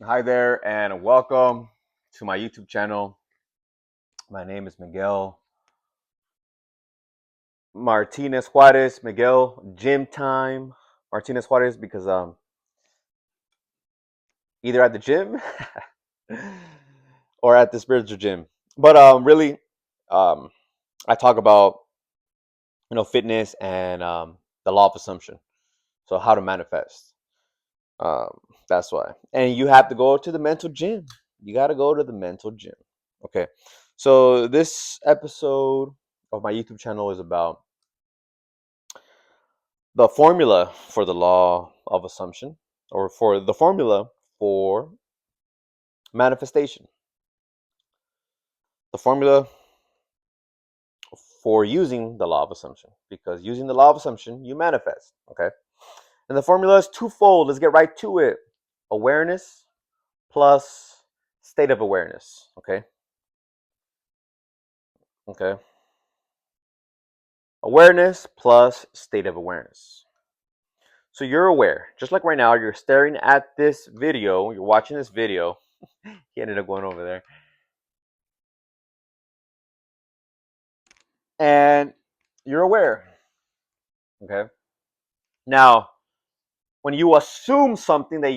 Hi there, and welcome to my YouTube channel. My name is Miguel Martinez Juarez. Miguel Gym Time Martinez Juarez because either at the gym or at the spiritual gym. But really, um, I talk about fitness and the law of assumption. So how to manifest. Um, that's why. And you have to go to the mental gym. You got to go to the mental gym. Okay. So this episode of my YouTube channel is about the formula for the law of assumption, or for the formula for manifestation. The formula for using the law of assumption, because using the law of assumption, you manifest. Okay. And the formula is twofold. Let's get right to it. Awareness plus state of awareness. Okay. Okay. Awareness plus state of awareness. So you're aware, just like right now, you're staring at this video, you're watching this video. He ended up going over there. And you're aware. Okay. Now, when you assume something that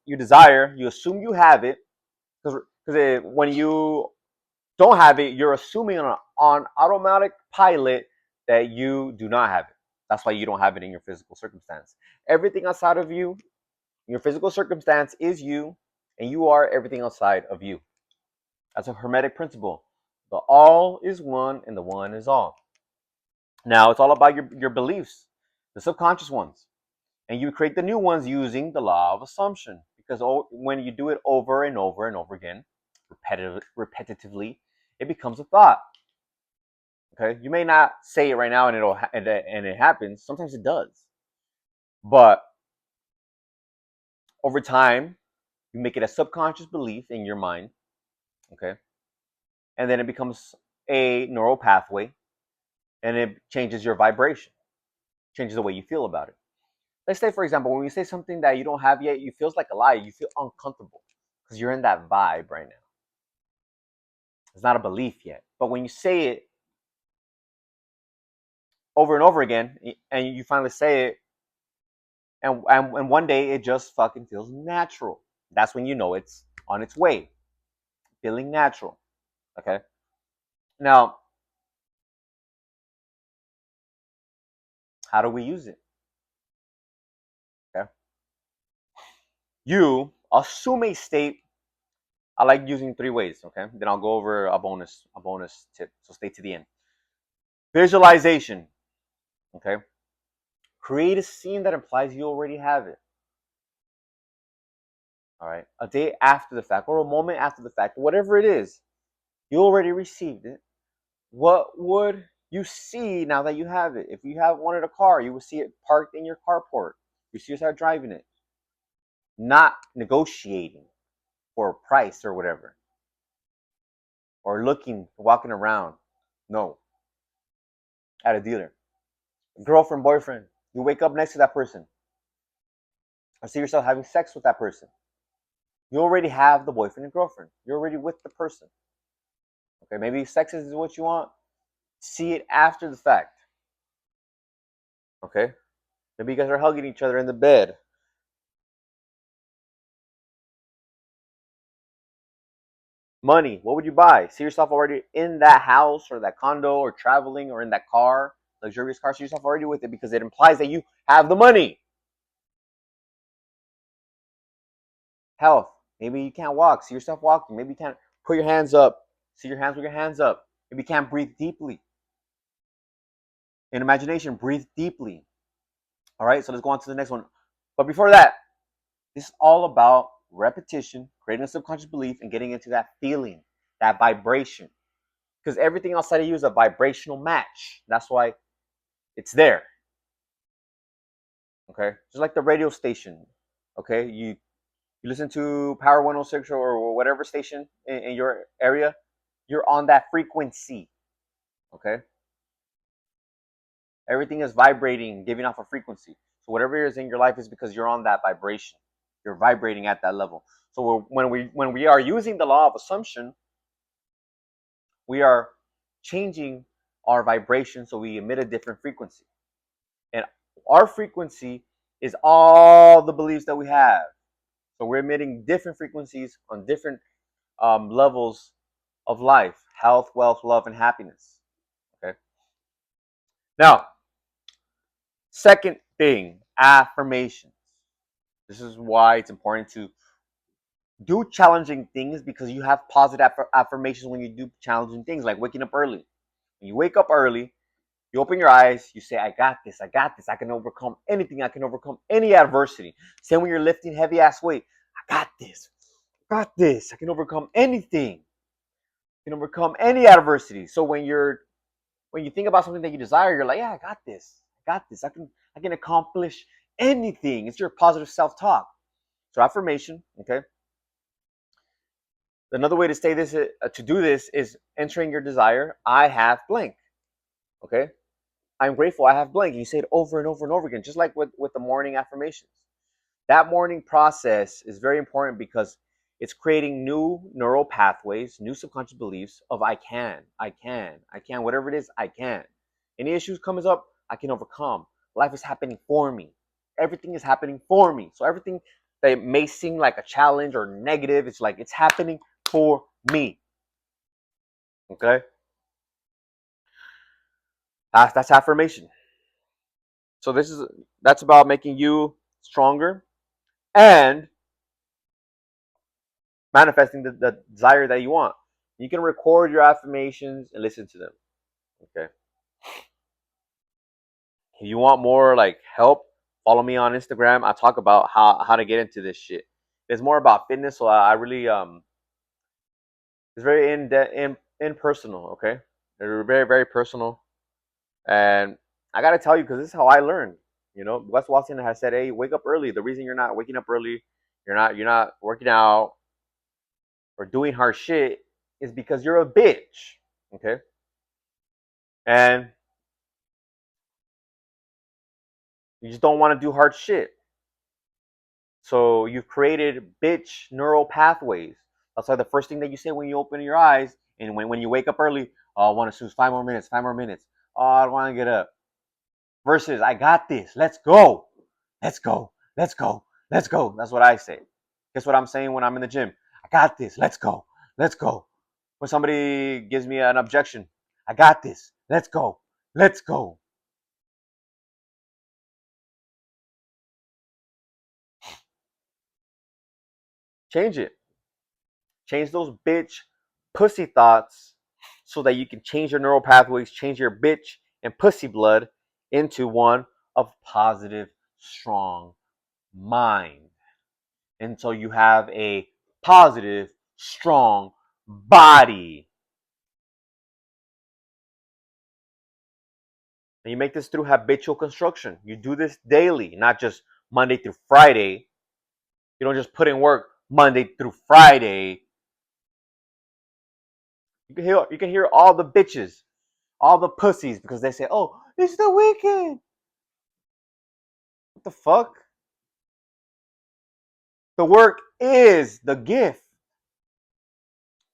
you desire, you assume you have it, because when you don't have it, you're assuming on automatic pilot that you do not have it. That's why you don't have it in your physical circumstance. Everything outside of you, your physical circumstance, is you, and you are everything outside of you. That's a Hermetic principle. The all is one, and the one is all. Now, it's all about your beliefs, the subconscious ones. And you create the new ones using the law of assumption. Because when you do it over and over and over again, repetitively, it becomes a thought. Okay, you may not say it right now, and it happens. Sometimes it does, but over time, you make it a subconscious belief in your mind. Okay, and then it becomes a neural pathway, and it changes your vibration, changes the way you feel about it. Let's say, for example, when you say something that you don't have yet, you feels like a lie. You feel uncomfortable because you're in that vibe right now. It's not a belief yet, but when you say it over and over again, and you finally say it, and one day it just fucking feels natural. That's when you know it's on its way, feeling natural. Okay. Now, how do we use it? Okay. You assume a state. I like using three ways. Okay. Then I'll go over a bonus tip. So stay to the end. Visualization. Okay. Create a scene that implies you already have it. All right. A day after the fact, or a moment after the fact, whatever it is, you already received it. What would you see now that you have it? If you have wanted a car, you would see it parked in your carport. You see yourself driving it, not negotiating for a price or whatever, or walking around. No, at a dealer. Girlfriend, boyfriend. You wake up next to that person, or see yourself having sex with that person. You already have the boyfriend and girlfriend. You're already with the person. Okay, maybe sex is what you want. See it after the fact. Okay, maybe you guys are hugging each other in the bed. Money, what would you buy? See yourself already in that house or that condo or traveling or in that car, luxurious car. See yourself already with it because it implies that you have the money. Health, maybe you can't walk. See yourself walking. Maybe you can't put your hands up. See your hands with your hands up. Maybe you can't breathe deeply. In imagination, breathe deeply. All right, so let's go on to the next one. But before that, this is all about repetition, creating a subconscious belief, and getting into that feeling, that vibration. Because everything outside of you is a vibrational match. That's why it's there. Okay, just like the radio station. Okay, you listen to Power 106 or whatever station in your area, you're on that frequency. Okay, everything is vibrating, giving off a frequency. So whatever is in your life is because you're on that vibration. You're vibrating at that level. So when we are using the law of assumption, we are changing our vibration, so we emit a different frequency. And our frequency is all the beliefs that we have. So we're emitting different frequencies on different levels of life: health, wealth, love, and happiness. Okay. Now, second thing, affirmations. This is why it's important to do challenging things, because you have positive affirmations when you do challenging things, like waking up early. When you wake up early, you open your eyes, you say, I got this, I got this, I can overcome anything, I can overcome any adversity. Same when you're lifting heavy ass weight. I got this, I can overcome anything. I can overcome any adversity. So when you think about something that you desire, you're like, yeah, I got this, I can accomplish anything. It's your positive self-talk. So affirmation, okay. Another way to say this, to do this, is entering your desire. I have blank. Okay. I'm grateful I have blank. You say it over and over and over again, just like with the morning affirmations. That morning process is very important because it's creating new neural pathways, new subconscious beliefs of I can, whatever it is, I can. Any issues comes up, I can overcome. Life is happening for me. Everything is happening for me. So everything that may seem like a challenge or negative, it's like it's happening for me. Okay? That's affirmation. So that's about making you stronger and manifesting the desire that you want. You can record your affirmations and listen to them. Okay. If you want more like help, follow me on Instagram. I talk about how to get into this shit. It's more about fitness, so I really it's very in personal. Okay, they're very very personal, and I gotta tell you, because this is how I learned. You know, Wes Watson has said, "Hey, wake up early." The reason you're not waking up early, you're not working out or doing hard shit, is because you're a bitch. Okay, and you just don't want to do hard shit. So you've created bitch neural pathways. That's why the first thing that you say when you open your eyes and when you wake up early, oh, I want to snooze 5 more minutes, 5 more minutes. Oh, I don't want to get up. Versus, I got this. Let's go. Let's go. Let's go. Let's go. That's what I say. Guess what I'm saying when I'm in the gym? I got this. Let's go. Let's go. When somebody gives me an objection, I got this. Let's go. Let's go. Change it. Change those bitch pussy thoughts so that you can change your neural pathways, change your bitch and pussy blood into one of positive, strong mind. And so you have a positive, strong body. And you make this through habitual construction. You do this daily, not just Monday through Friday. You don't just put in work Monday through Friday. You can hear all the bitches, all the pussies, because they say, "Oh, it's the weekend." What the fuck? The work is the gift.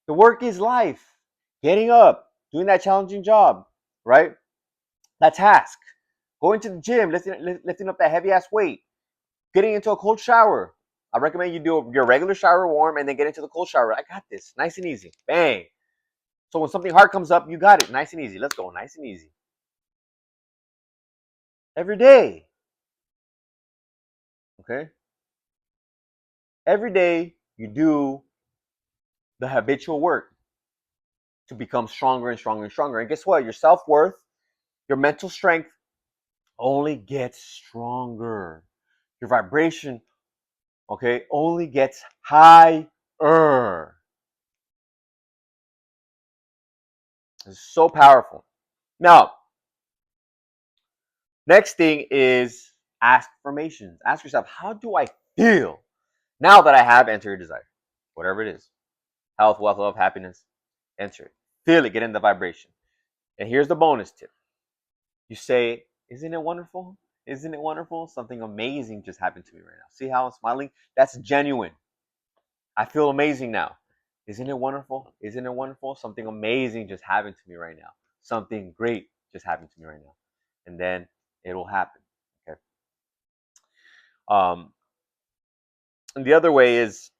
The work is life. Getting up, doing that challenging job, right? That task. Going to the gym, lifting up that heavy ass weight. Getting into a cold shower. I recommend you do your regular shower warm and then get into the cold shower. I got this. Nice and easy. Bang. So when something hard comes up, you got it. Nice and easy. Let's go. Nice and easy. Every day. Okay? Every day you do the habitual work to become stronger and stronger and stronger. And guess what? Your self worth, your mental strength only gets stronger. Your vibration, okay, only gets higher. It's so powerful. Now, next thing is affirmations. Ask yourself, how do I feel now that I have entered your desire? Whatever it is: health, wealth, love, happiness. Enter it. Feel it. Get in the vibration. And here's the bonus tip. You say, isn't it wonderful? Isn't it wonderful? Something amazing just happened to me right now. See how I'm smiling? That's genuine. I feel amazing now. Isn't it wonderful? Isn't it wonderful? Something amazing just happened to me right now. Something great just happened to me right now. And then it'll happen. Okay. Um, and the other way is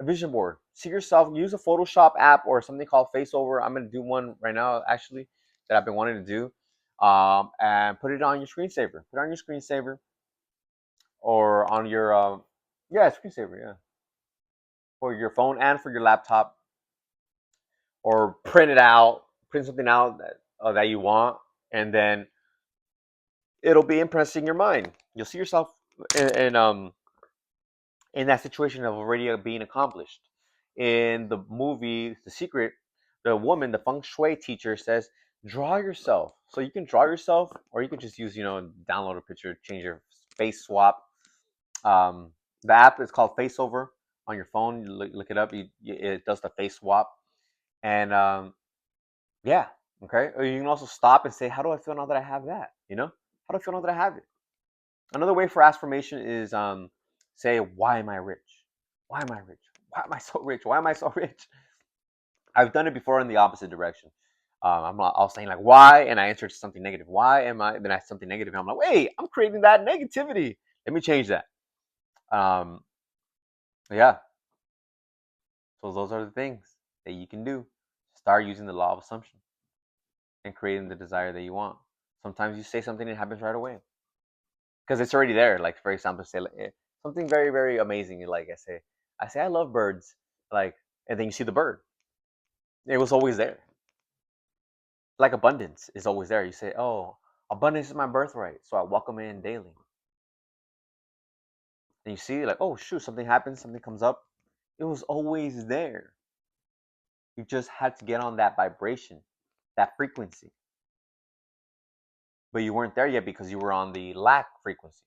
a vision board. See yourself, use a Photoshop app or something called FaceOver. I'm gonna do one right now actually that I've been wanting to do. And put it on your screensaver. Put it on your screensaver or on your yeah, screensaver, yeah. For your phone and for your laptop. Or print it out, print something out that you want, and then it'll be impressing your mind. You'll see yourself in that situation of already being accomplished. In the movie The Secret, the woman, the feng shui teacher, says, "Draw yourself." So you can draw yourself, or you can just use, download a picture, change your face swap. Um, the app is called FaceOver on your phone. You look it up. It does the face swap, and yeah. Okay. Or you can also stop and say, how do I feel now that I have that? How do I feel now that I have it? Another way for affirmation is say, why am I rich? Why am I rich? Why am I so rich? Why am I so rich? I've done it before in the opposite direction. I was saying like why, and I answered something negative. Why am I? Then I something negative, and I'm like, wait, I'm creating that negativity. Let me change that. Um, yeah. So those are the things that you can do. Start using the law of assumption and creating the desire that you want. Sometimes you say something and it happens right away because it's already there. Like for example, say something very very amazing. Like I say I love birds. Like, and then you see the bird. It was always there. Like abundance is always there. You say, oh, abundance is my birthright, so I welcome it in daily. And you see, like, oh shoot, something happens, something comes up. It was always there. You just had to get on that vibration, that frequency. But you weren't there yet because you were on the lack frequency.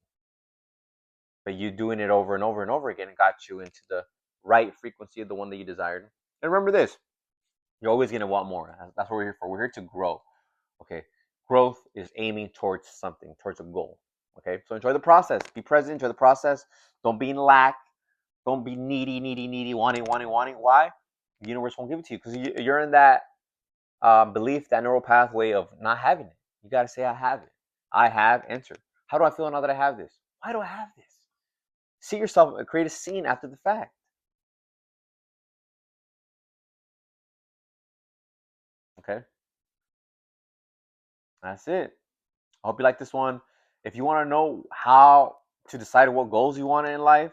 But you doing it over and over and over again got you into the right frequency of the one that you desired. And remember this, you're always going to want more. That's what we're here for. We're here to grow. Okay. Growth is aiming towards something, towards a goal. Okay. So enjoy the process. Be present. Enjoy the process. Don't be in lack. Don't be needy, wanting. Why? The universe won't give it to you because you're in that belief, that neural pathway of not having it. You got to say, I have it. I have. Answer. How do I feel now that I have this? Why do I have this? See yourself, create a scene after the fact. Okay. That's it. I hope you like this one. If you want to know how to decide what goals you want in life,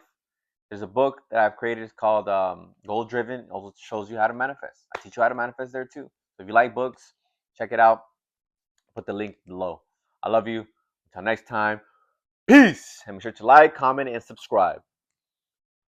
there's a book that I've created. It's called Goal Driven. It also shows you how to manifest. I teach you how to manifest there too. So if you like books, check it out. Put the link below. I love you. Until next time, peace. And make sure to like, comment, and subscribe.